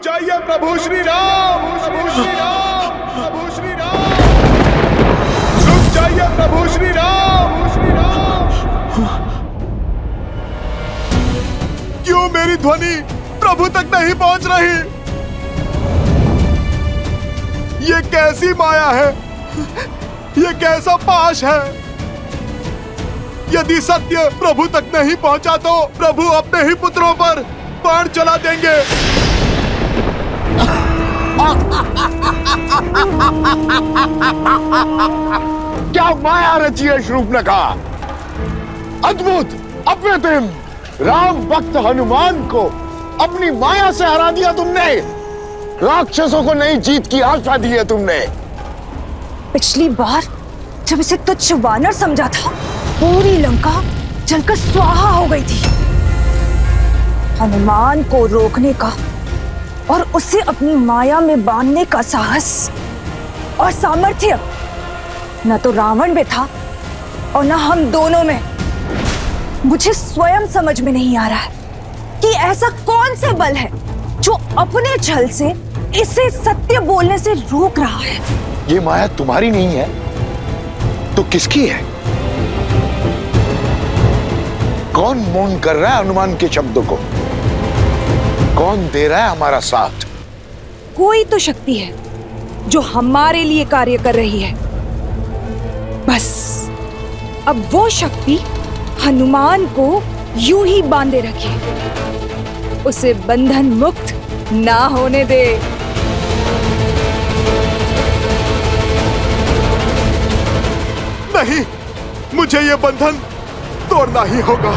जाइए प्रभु श्री राम, प्रभु श्री राम, प्रभु श्री राम। रुक जाइए प्रभु श्री राम, श्री राम। क्यों मेरी ध्वनि प्रभु तक नहीं पहुंच रही? ये कैसी माया है? ये कैसा पाश है? यदि सत्य प्रभु तक नहीं पहुंचा तो प्रभु अपने ही पुत्रों पर बाण चला देंगे। क्या माया रची है शूर्पणखा! अद्भुत, अप्रतिम! राम भक्त हनुमान को अपनी माया से हरा दिया तुमने। राक्षसों को नई जीत की आशा दी है तुमने। पिछली बार जब इसे तुच्छ वानर समझा था, पूरी लंका जलकर स्वाहा हो गई थी। हनुमान को रोकने का और उसे अपनी माया में बांधने का साहस और सामर्थ्य न तो रावण में था और न हम दोनों में। मुझे स्वयं समझ में नहीं आ रहा है कि ऐसा कौन सा बल है जो अपने छल से इसे सत्य बोलने से रोक रहा है। ये माया तुम्हारी नहीं है तो किसकी है? कौन मौन कर रहा है हनुमान के शब्दों को? कौन दे रहा है हमारा साथ? कोई तो शक्ति है जो हमारे लिए कार्य कर रही है। बस अब वो शक्ति हनुमान को यूं ही बांधे रखे, उसे बंधन मुक्त ना होने दे। नहीं, मुझे ये बंधन तोड़ना ही होगा।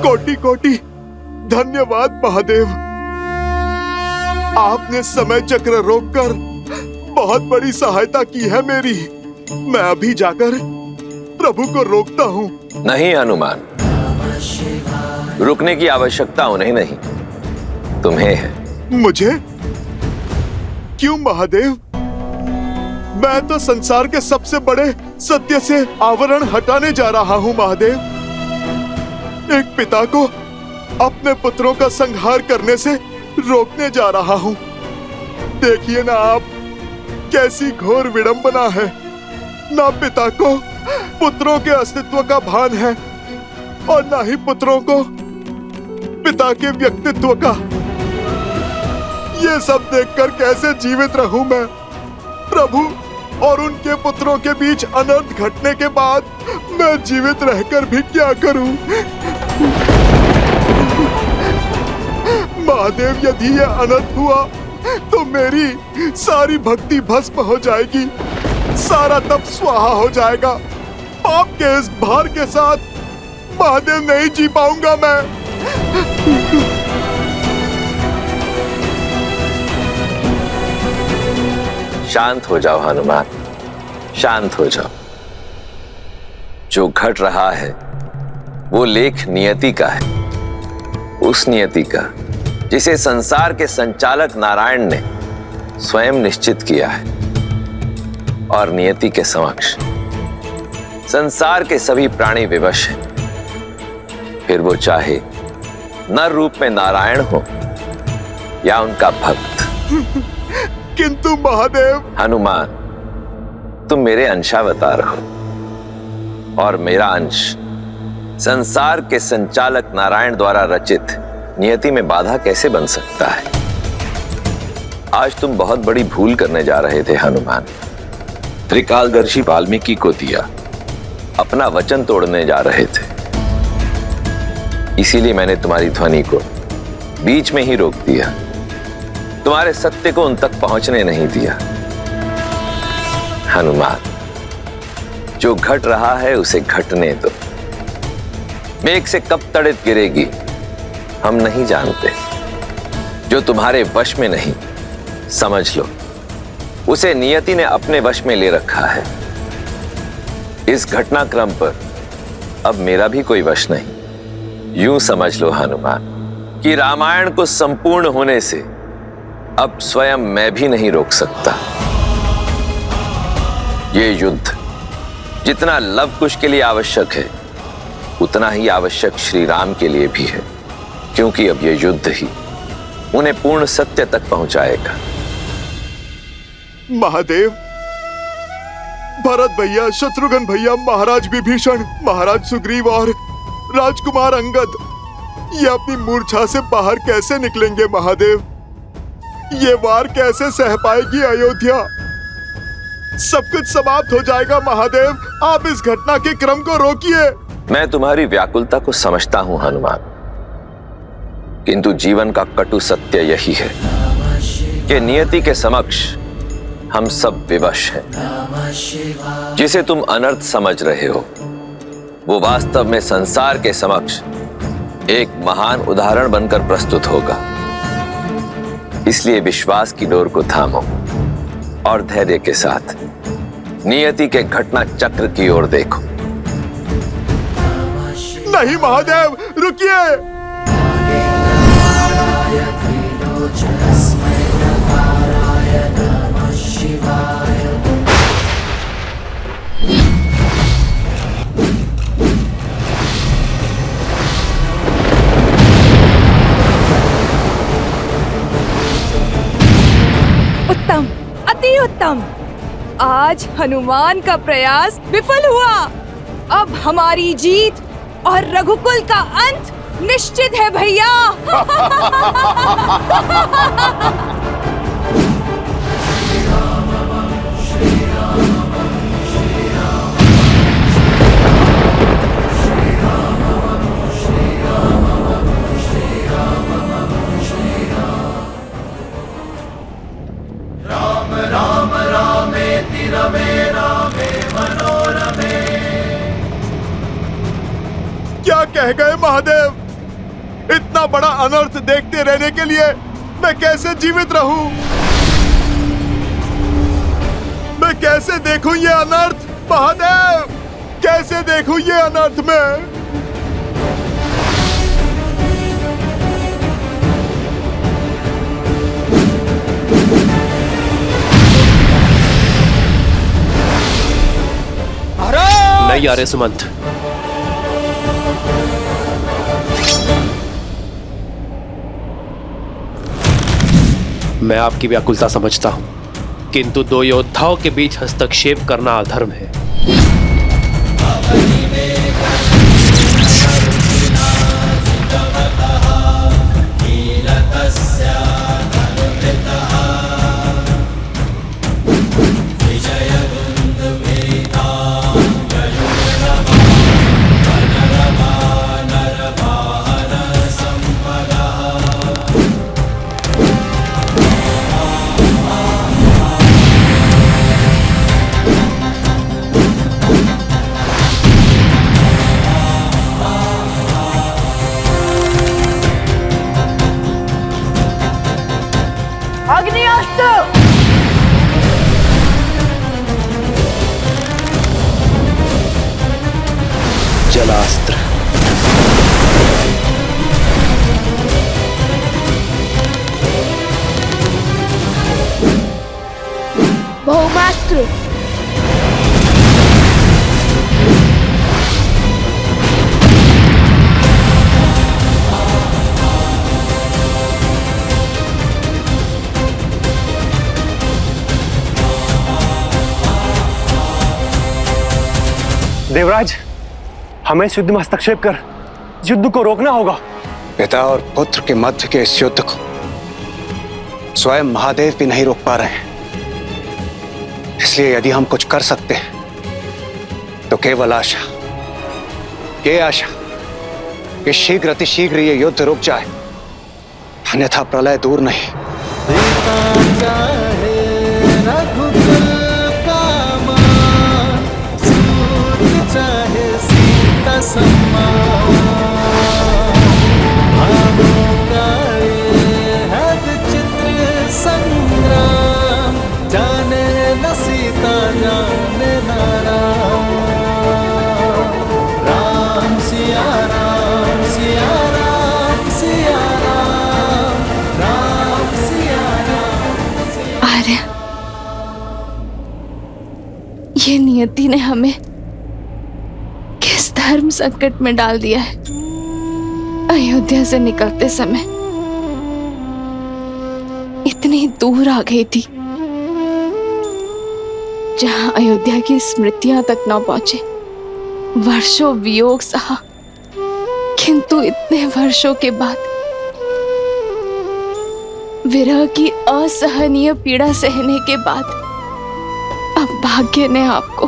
कोटि कोटि धन्यवाद महादेव। आपने समय चक्र रोककर बहुत बड़ी सहायता की है मेरी। मैं अभी जाकर प्रभु को रोकता हूँ। नहीं हनुमान, रुकने की आवश्यकता उन्हें नहीं, तुम्हें है। मुझे? क्यों महादेव? मैं तो संसार के सबसे बड़े सत्य से आवरण हटाने जा रहा हूँ महादेव। एक पिता को अपने पुत्रों का संहार करने से रोकने जा रहा हूँ। देखिए ना आप, कैसी घोर विडंबना है। ना पिता को पुत्रों के अस्तित्व का भान है और ना ही पुत्रों को पिता के व्यक्तित्व का। ये सब देखकर कैसे जीवित रहूं मैं? प्रभु और उनके पुत्रों के बीच अनर्थ घटने के बाद मैं जीवित रहकर भी क्या करूं? महादेव, यदि यह अनर्थ हुआ तो मेरी सारी भक्ति भस्म हो जाएगी, सारा तप स्वाहा हो जाएगा। पाप के इस भार के साथ महादेव नहीं जी पाऊंगा मैं। शांत हो जाओ हनुमान, शांत हो जाओ। जो घट रहा है वो लेख नियति का है, उस नियति का जिसे संसार के संचालक नारायण ने स्वयं निश्चित किया है। और नियति के समक्ष संसार के सभी प्राणी विवश हैं, फिर वो चाहे नर रूप में नारायण हो या उनका भक्त। किंतु महादेव। हनुमान, तुम मेरे अंशावतार हो और मेरा अंश संसार के संचालक नारायण द्वारा रचित नियति में बाधा कैसे बन सकता है? आज तुम बहुत बड़ी भूल करने जा रहे थे हनुमान। त्रिकालदर्शी वाल्मीकि को दिया अपना वचन तोड़ने जा रहे थे, इसीलिए मैंने तुम्हारी ध्वनि को बीच में ही रोक दिया, तुम्हारे सत्य को उन तक पहुंचने नहीं दिया। हनुमान, जो घट रहा है उसे घटने दो। मेघ से कब तड़ित गिरेगी हम नहीं जानते। जो तुम्हारे वश में नहीं, समझ लो उसे नियति ने अपने वश में ले रखा है। इस घटनाक्रम पर अब मेरा भी कोई वश नहीं। यूं समझ लो हनुमान कि रामायण को संपूर्ण होने से अब स्वयं मैं भी नहीं रोक सकता। ये युद्ध जितना लव कुश के लिए आवश्यक है, उतना ही आवश्यक श्री राम के लिए भी है, क्योंकि अब ये युद्ध ही उन्हें पूर्ण सत्य तक पहुंचाएगा। महादेव, भरत भैया, शत्रुघ्न भैया, महाराज विभीषण, महाराज सुग्रीव और राजकुमार अंगद ये अपनी मूर्छा से बाहर कैसे निकलेंगे महादेव? ये वार कैसे सह पाएगी अयोध्या? सब कुछ समाप्त हो जाएगा महादेव। आप इस घटना के क्रम को रोकिए। मैं तुम्हारी व्याकुलता को समझता हूं हनुमान, किंतु जीवन का कटु सत्य यही है कि नियति के समक्ष हम सब विवश हैं। जिसे तुम अनर्थ समझ रहे हो वो वास्तव में संसार के समक्ष एक महान उदाहरण बनकर प्रस्तुत होगा। इसलिए विश्वास की डोर को थामो और धैर्य के साथ नियति के घटना चक्र की ओर देखो। नहीं महादेव, रुकिए। उत्तम, अति उत्तम। आज हनुमान का प्रयास विफल हुआ। अब हमारी जीत और रघुकुल का अंत निश्चित है भैया। क्या कह गए महादेव? इतना बड़ा अनर्थ देखते रहने के लिए मैं कैसे जीवित रहूं? मैं कैसे देखूं ये अनर्थ महादेव? कैसे देखूं ये अनर्थ में? नहीं आ रहे सुमंत। मैं आपकी व्याकुलता समझता हूं, किंतु दो योद्धाओं के बीच हस्तक्षेप करना अधर्म है। अग्नियास्त्र। जलास्त्र। भौमास्त्र। देवराज, हमें इस युद्ध में हस्तक्षेप कर इस युद्ध को रोकना होगा। पिता और पुत्र के मध्य के इस युद्ध को स्वयं महादेव भी नहीं रोक पा रहे हैं। इसलिए यदि हम कुछ कर सकते हैं तो केवल आशा, ये आशा कि शीघ्र अतिशीघ्र ये युद्ध रुक जाए, अन्यथा प्रलय दूर नहीं। आर्य, ये नियति ने हमें किस धर्म संकट में डाल दिया है। अयोध्या से निकलते समय इतनी दूर आ गई थी जहां अयोध्या की स्मृतियां तक न पहुंचे। वर्षों वियोग सहा, किंतु इतने वर्षों के बाद विरह की असहनीय पीड़ा सहने के बाद अब भाग्य ने आपको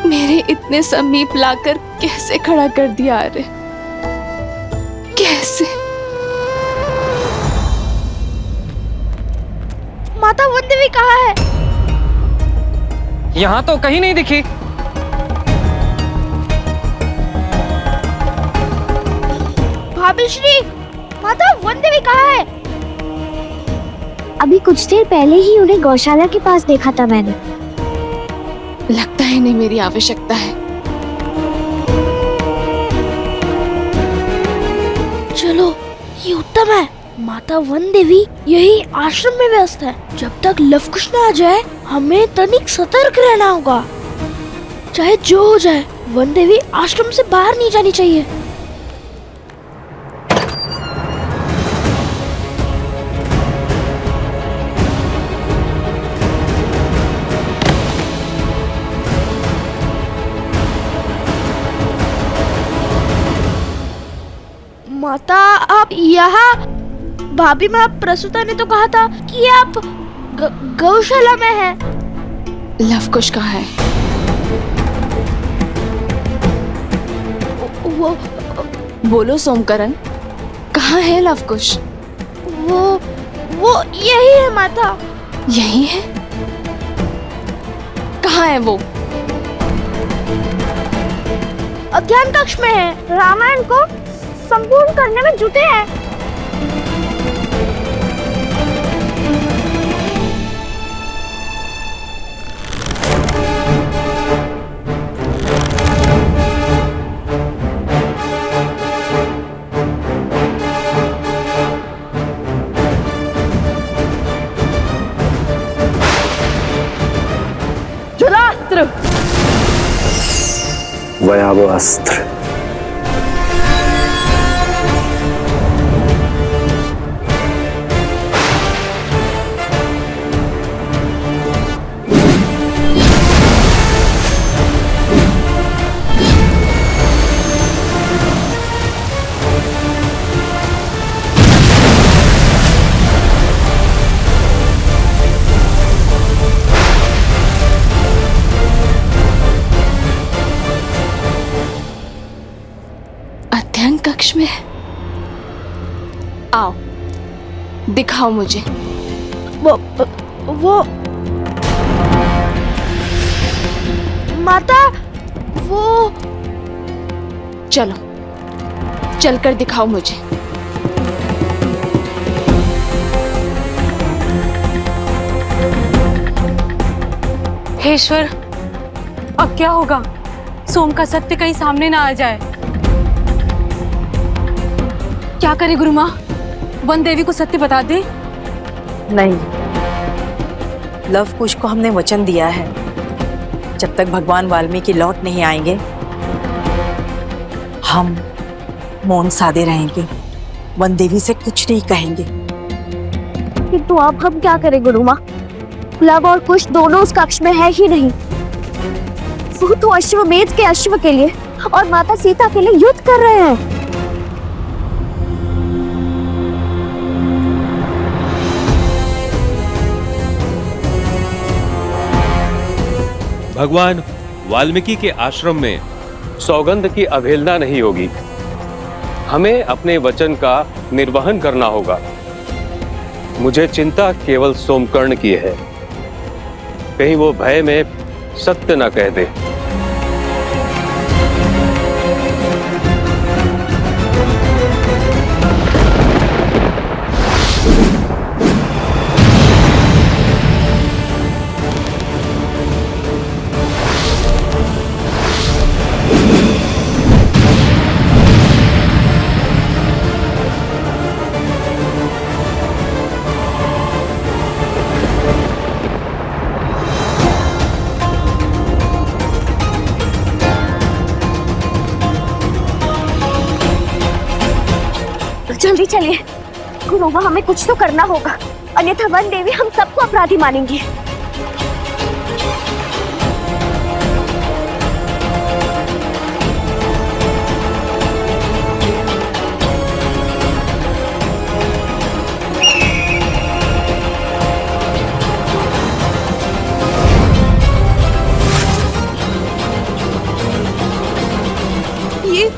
मेरे इतने समीप लाकर कैसे खड़ा कर दिया। अरे कैसे? माता वन देवी कहाँ है? यहाँ तो कहीं नहीं दिखी। भाभी श्री, माता वन देवी कहाँ है? अभी कुछ देर पहले ही उन्हें गौशाला के पास देखा था मैंने। लगता है नहीं मेरी आवश्यकता है। चलो, ये उत्तम है। माता वन देवी यही आश्रम में व्यस्त है। जब तक लवकुश न आ जाए हमें तनिक सतर्क रहना होगा। चाहे जो हो जाए, वन देवी आश्रम से बाहर नहीं जानी चाहिए। माता आप यहाँ? भाभी माँ प्रसूता ने तो कहा था कि आप गौशाला में हैं। लवकुश कहाँ है? वो बोलो सोमकरण, कहाँ है लवकुश? वो यही है माता। यही है? कहाँ है वो? अध्ययन कक्ष में है। रामायण को संपूर्ण करने में जुटे हैं। जलास्त्र, भयावह अस्त्र। अध्ययन कक्ष में है। आओ, दिखाओ मुझे। वो माता, वो चलो, चलकर दिखाओ मुझे। हे ईश्वर, अब क्या होगा? सोम का सत्य कहीं सामने ना आ जाए। क्या करे गुरु माँ? वन देवी को सत्य बता दे। नहीं, लवकुश को हमने वचन दिया है, जब तक भगवान वाल्मीकि लौट नहीं आएंगे हम मौन साधे रहेंगे, वन देवी से कुछ नहीं कहेंगे। किंतु अब हम क्या करें गुरु माँ? लव और कुश दोनों उस कक्ष में है ही नहीं। वो तो अश्वमेध के अश्व के लिए और माता सीता के लिए युद्ध कर रहे हैं। भगवान वाल्मीकि के आश्रम में सौगंध की अवहेलना नहीं होगी। हमें अपने वचन का निर्वहन करना होगा। मुझे चिंता केवल सोमकर्ण की है, कहीं वो भय में सत्य न कह दे। जल्दी चलिए गुरुमा, हमें कुछ तो करना होगा, अन्यथा वन देवी हम सबको अपराधी मानेंगी।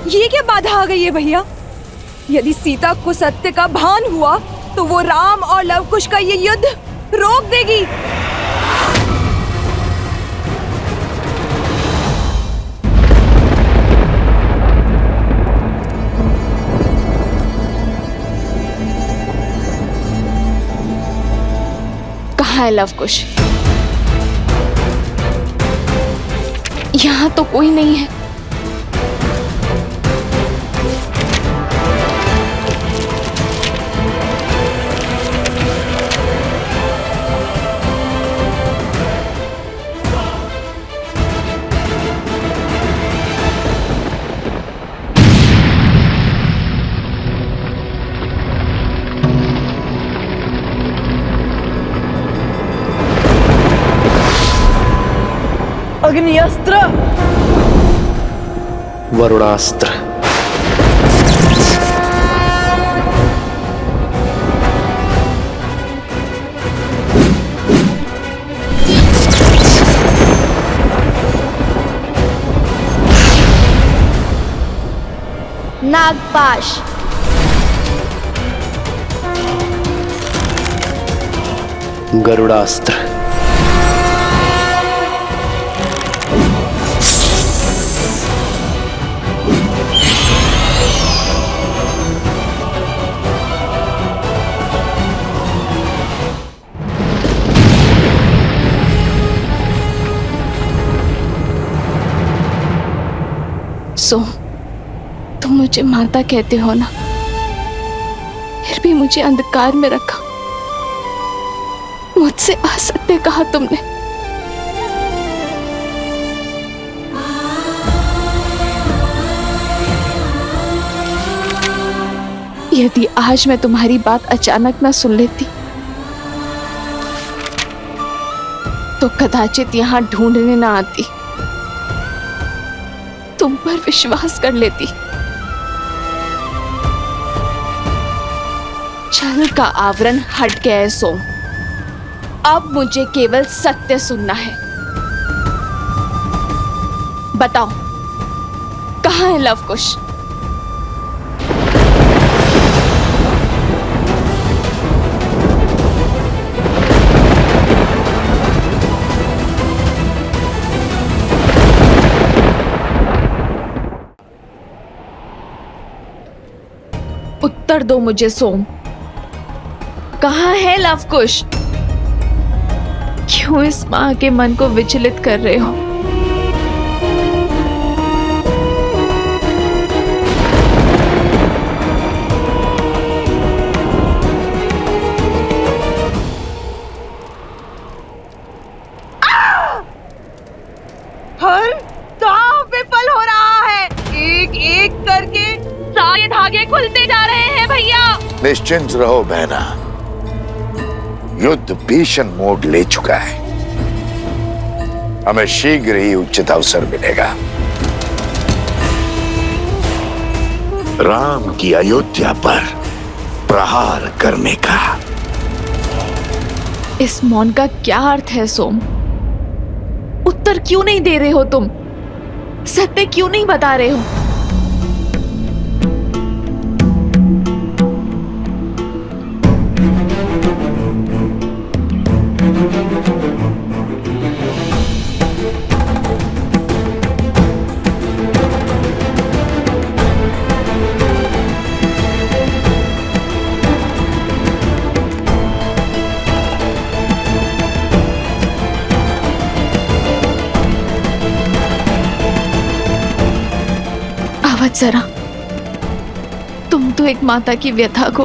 ये क्या बाधा आ गई है भैया? यदि सीता को सत्य का भान हुआ तो वो राम और लवकुश का ये युद्ध रोक देगी। कहाँ है लवकुश? यहाँ तो कोई नहीं है। अग्निअस्त्र, वरुणास्त्र, नागपाश, गरुड़ास्त्र, तुम मुझे माता कहते हो ना, फिर भी मुझे अंधकार में रखा, मुझसे असत्य कहा तुमने। यदि आज मैं तुम्हारी बात अचानक ना सुन लेती तो कदाचित यहां ढूंढने ना आती, तुम पर विश्वास कर लेती। छल का आवरण हट गया है सोम, अब मुझे केवल सत्य सुनना है। बताओ कहाँ है लवकुश? उत्तर दो मुझे सोम, कहाँ है लवकुश? क्यों इस मां के मन को विचलित कर रहे हो? हर दांव विफल हो रहा है, एक एक करके सारे धागे खुलते जा रहे हैं भैया। निश्चिंत रहो बहना, युद्ध भीषण मोड़ ले चुका है। हमें शीघ्र ही उचित अवसर मिलेगा राम की अयोध्या पर प्रहार करने का। इस मौन का क्या अर्थ है सोम? उत्तर क्यों नहीं दे रहे हो तुम? सत्य क्यों नहीं बता रहे हो? जरा तुम तो एक माता की व्यथा को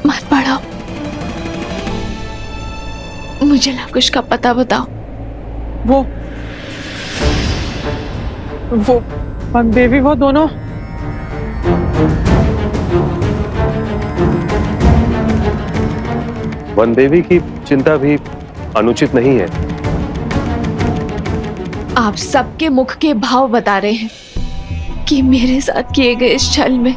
मत पढ़ाओ, मुझे लवकुश का पता बताओ। वो वन देवी, वो दोनों वन देवी की चिंता भी अनुचित नहीं है। आप सबके मुख के भाव बता रहे हैं कि मेरे साथ किए गए इस छल में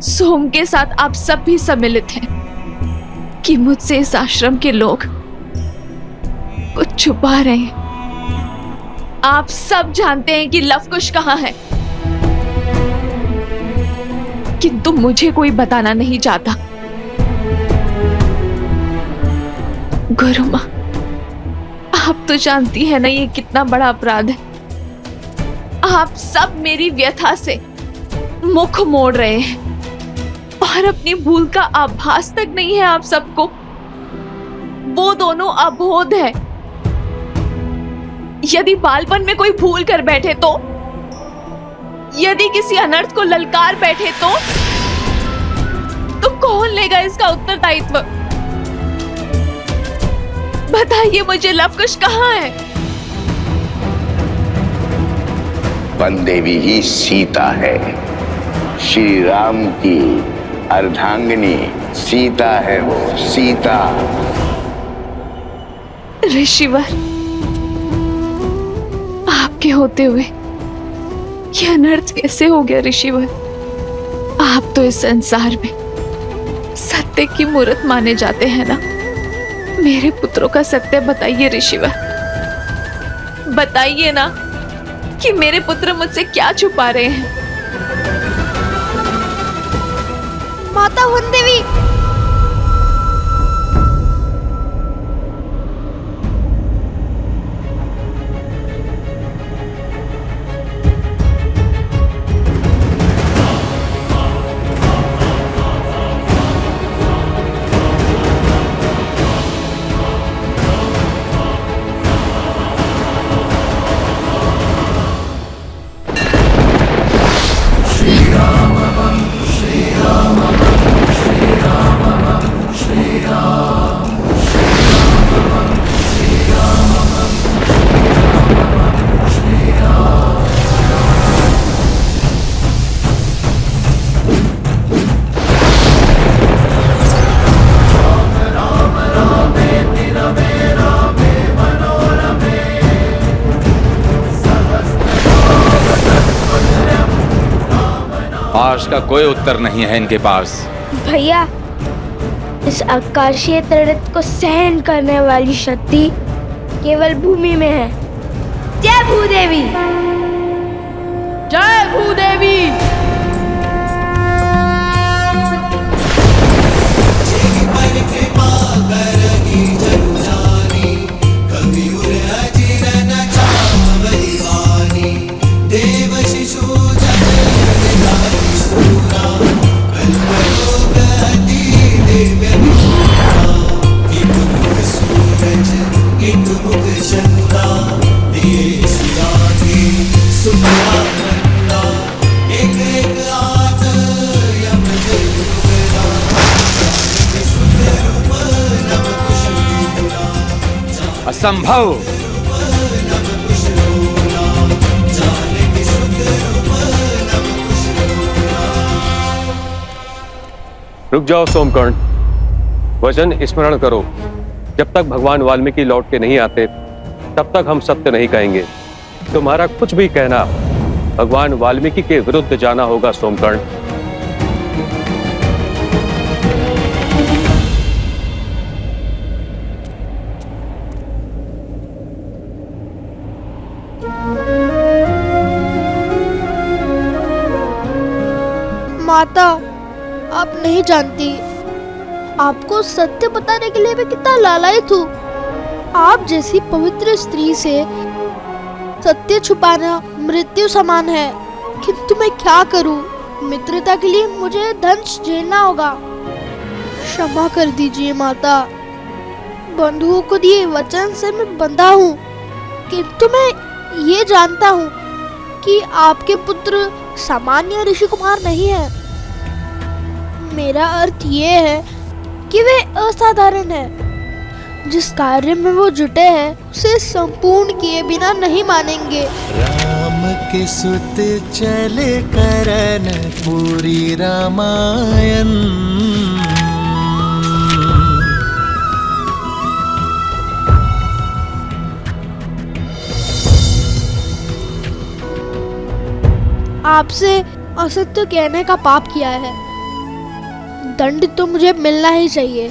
सोम के साथ आप सब भी सम्मिलित हैं, कि मुझसे इस आश्रम के लोग कुछ छुपा रहे हैं। आप सब जानते हैं कि लवकुश कहाँ है, किंतु मुझे कोई बताना नहीं चाहता। गुरु माँ, आप तो जानती है ना ये कितना बड़ा अपराध है। आप सब मेरी व्यथा से मुख मोड़ रहे हैं और अपनी भूल का आभास तक नहीं है आप सबको। वो दोनों अबोध है। यदि बालपन में कोई भूल कर बैठे तो, यदि किसी अनर्थ को ललकार बैठे तो कौन लेगा इसका उत्तरदायित्व? बताइए मुझे, लवकुश कहाँ है? वन देवी ही सीता है, श्री राम की अर्धांगिनी सीता है वो, सीता। ऋषिवर, आपके होते हुए ये अनर्थ कैसे हो गया ऋषिवर? आप तो इस संसार में सत्य की मूर्त माने जाते हैं ना। मेरे पुत्रों का सत्य बताइए ऋषिवर, बताइए ना कि मेरे पुत्र मुझसे क्या छुपा रहे हैं। माता वन देवी, पाश का कोई उत्तर नहीं है इनके पास। भैया, इस आकाशीय तड़प को सहन करने वाली शक्ति केवल भूमि में है। जय भूदेवी, जय भूदेवी। असंभव। रुक जाओ सोमकर्ण, वचन स्मरण करो। जब तक भगवान वाल्मीकि लौट के नहीं आते तब तक हम सत्य नहीं कहेंगे। तुम्हारा कुछ भी कहना भगवान वाल्मीकि के विरुद्ध जाना होगा सोमकर्ण। माता, आप नहीं जानती, आपको सत्य बताने के लिए मैं कितना लालायित हूँ। आप जैसी पवित्र स्त्री से सत्य छुपाना मृत्यु समान है, किंतु मैं क्या करूँ? मित्रता के लिए मुझे दंश झेलना होगा। क्षमा कर दीजिए माता। बंधुओं को दिए वचन से मैं बंधा हूँ, किंतु मैं ये जानता हूँ कि आपके पुत्र सामान्य ऋषि कुमार नहीं है। मेरा अर्थ ये है कि वे असाधारण है। जिस कार्य में वो जुटे हैं उसे संपूर्ण किए बिना नहीं मानेंगे। राम के सुत चले करन पूरी रामायण। आपसे असत्य कहने का पाप किया है, दंड तो मुझे मिलना ही चाहिए।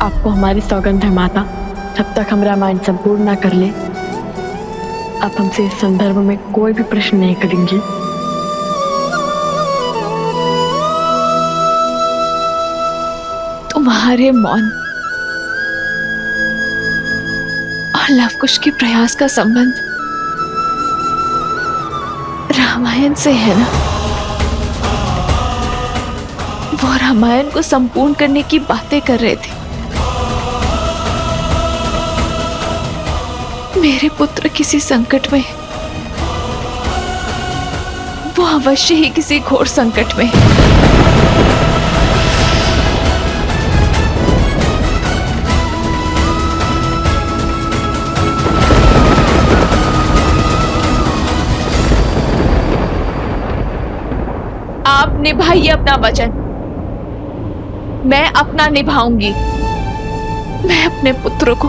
आपको हमारी सौगंध है माता, जब तक हम रामायण संपूर्ण ना कर ले आप हमसे इस संदर्भ में कोई भी प्रश्न नहीं करेंगी। तुम्हारे मौन और लवकुश के प्रयास का संबंध रामायण से है ना? वो रामायण को संपूर्ण करने की बातें कर रहे थे। मेरे पुत्र किसी संकट में, वो अवश्य ही किसी घोर संकट में। आप निभाइए अपना वचन, मैं अपना निभाऊंगी। मैं अपने पुत्र को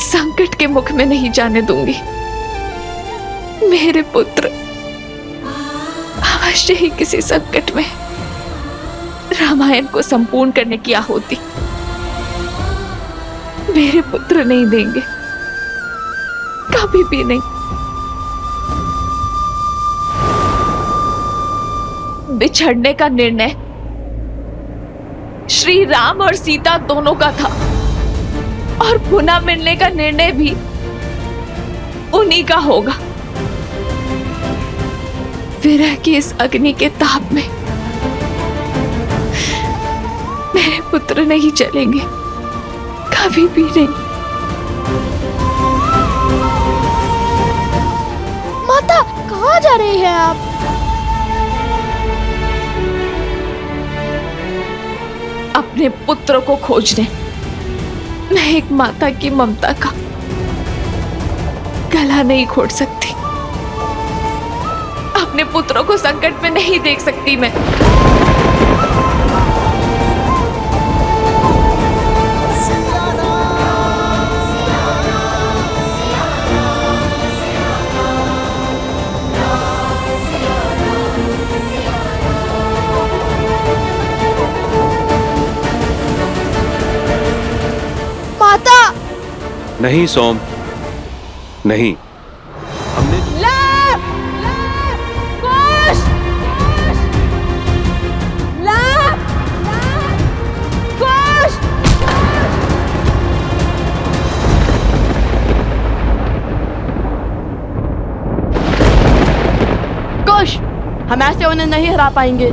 संकट के मुख में नहीं जाने दूंगी। मेरे पुत्र अवश्य ही किसी संकट में रामायण को संपूर्ण करने की आहुति मेरे पुत्र नहीं देंगे, कभी भी नहीं। बिछड़ने का निर्णय श्री राम और सीता दोनों का था, और पुनः मिलने का निर्णय भी उन्हीं का होगा। विरह की इस अग्नि के ताप में मेरे पुत्र नहीं चलेंगे, कभी भी नहीं। माता, कहाँ जा रही हैं आप? अपने पुत्र को खोजने। मैं एक माता की ममता का गला नहीं घोट सकती। अपने पुत्रों को संकट में नहीं देख सकती मैं। नहीं सोम, नहीं। कुश, हम ऐसे उन्हें नहीं हरा पाएंगे।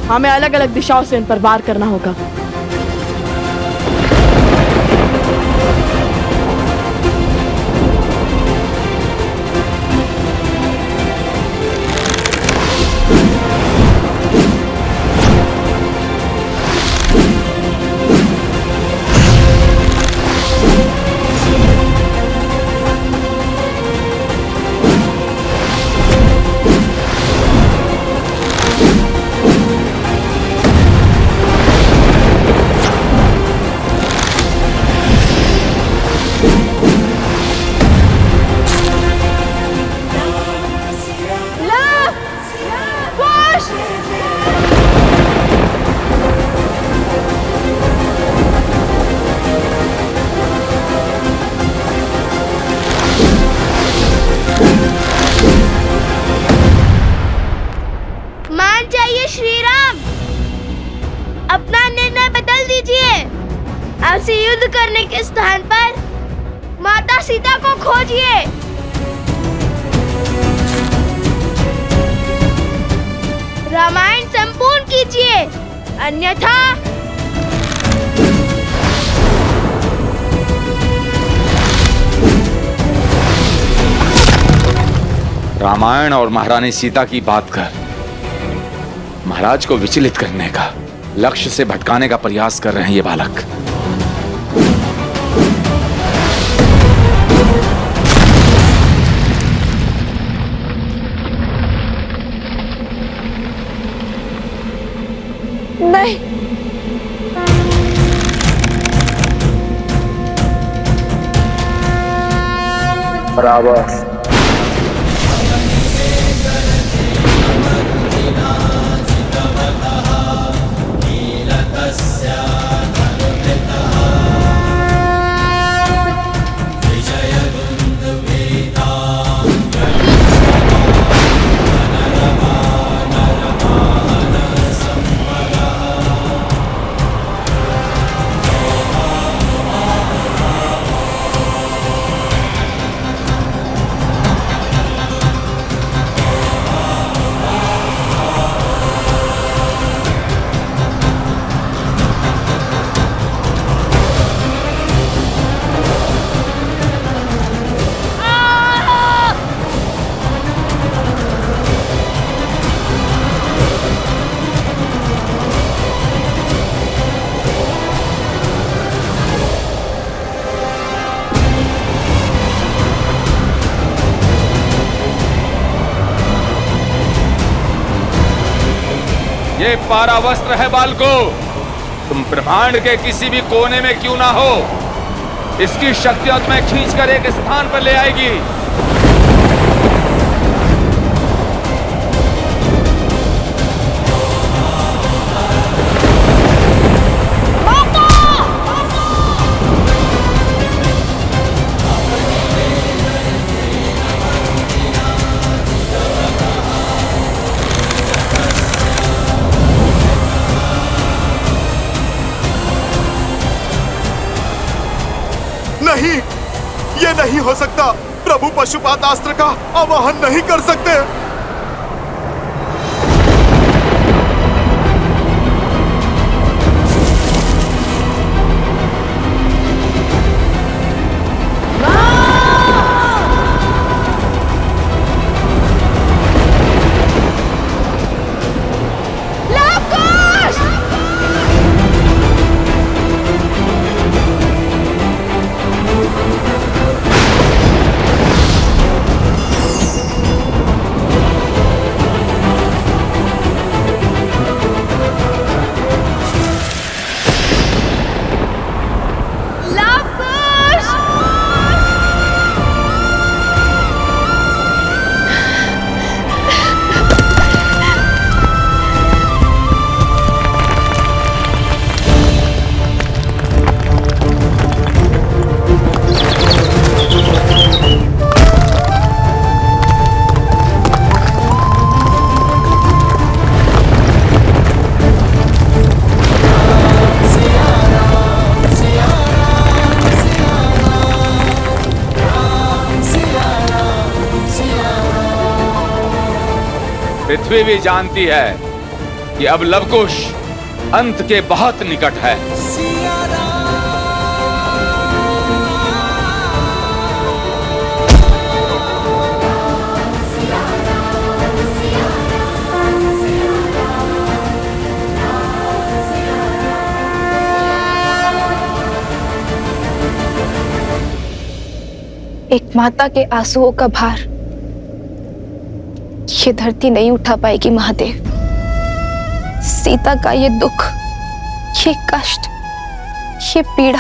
हमें अलग अलग दिशाओं से इन पर वार करना होगा। ऐसे युद्ध करने के स्थान पर माता सीता को खोजिए। रामायण संपूर्ण कीजिए, अन्यथा रामायण और महारानी सीता की बात कर महाराज को विचलित करने का, लक्ष्य से भटकाने का प्रयास कर रहे हैं ये बालक। नहीं, बराबर। ये पारावस्त्र है बालको, तुम ब्रह्मांड के किसी भी कोने में क्यों ना हो, इसकी शक्तियां तुम्हें खींचकर एक स्थान पर ले आएगी। नहीं, ये नहीं हो सकता। प्रभु पशुपातास्त्र का आवाहन नहीं कर सकते। पृथ्वी भी जानती है कि अब लवकुश अंत के बहुत निकट है। एक माता के आंसुओं का भार ये धरती नहीं उठा पाएगी महादेव। सीता का ये दुख, ये कष्ट, ये पीड़ा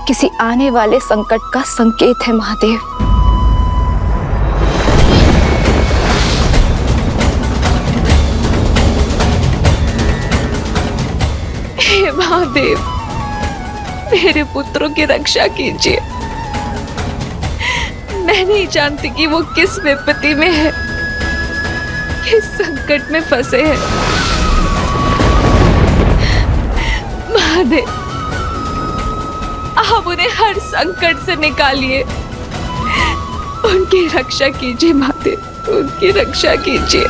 किसी आने वाले संकट का संकेत है महादेव। हे महादेव, मेरे पुत्रों की रक्षा कीजिए। मैं नहीं जानती कि वो किस विपत्ति में है, किस संकट में फंसे हैं। महादेव, आप उन्हें हर संकट से निकालिए। उनकी रक्षा कीजिए महादेव, उनकी रक्षा कीजिए।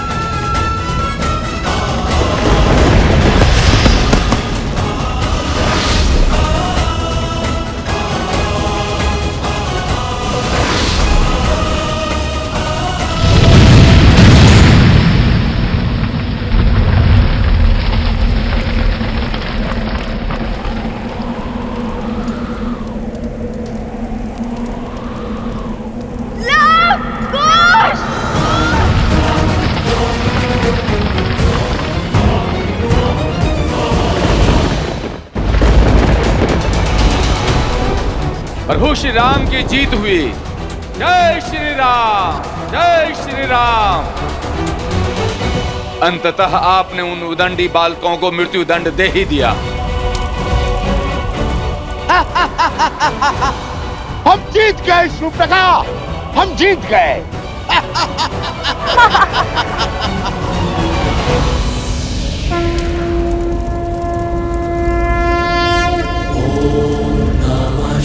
प्रभु श्री राम की जीत हुई। जय श्री राम, जय श्री राम। अंततः आपने उन उदंडी बालकों को मृत्यु दंड दे ही दिया। हम जीत गए शूर्पणखा, हम जीत गए।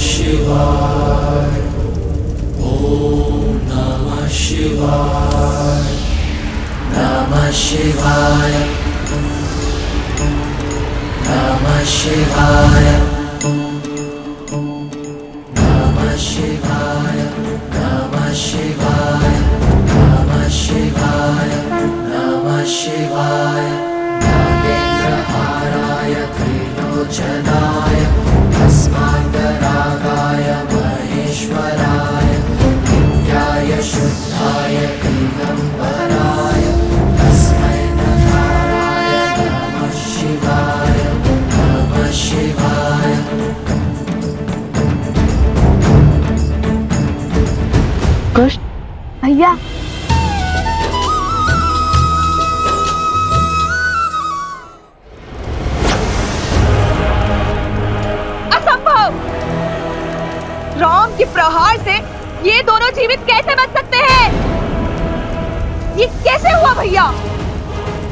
शिवाय, ओम नमः शिवाय, नमः शिवाय, नमः शिवाय, नमः शिवाय, नमः शिवाय, नमः शिवाय, नमः शिवाय, नागेन्द्रहाराय त्रिलोचनाय अस्माकरागाय महेश्वराय नित्याय शुद्धाय दिगंबराय तस्मै नकाराय नमः शिवाय, नमः शिवाय। कुछ भैया राम के प्रहार से ये दोनों जीवित कैसे बच सकते हैं? ये कैसे हुआ भैया?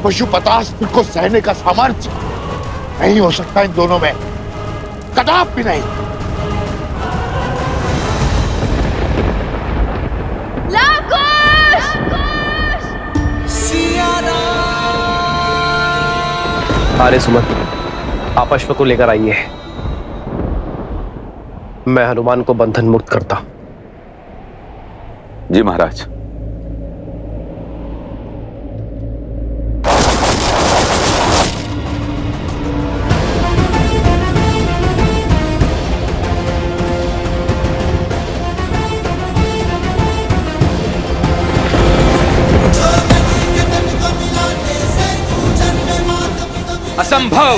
पशुपतास्त्र को सहने का सामर्थ्य नहीं हो सकता इन दोनों में, कदापि नहीं। अरे सुमन, आप अश्व को लेकर आइए, मैं हनुमान को बंधन मुक्त करता। जी महाराज। असंभव,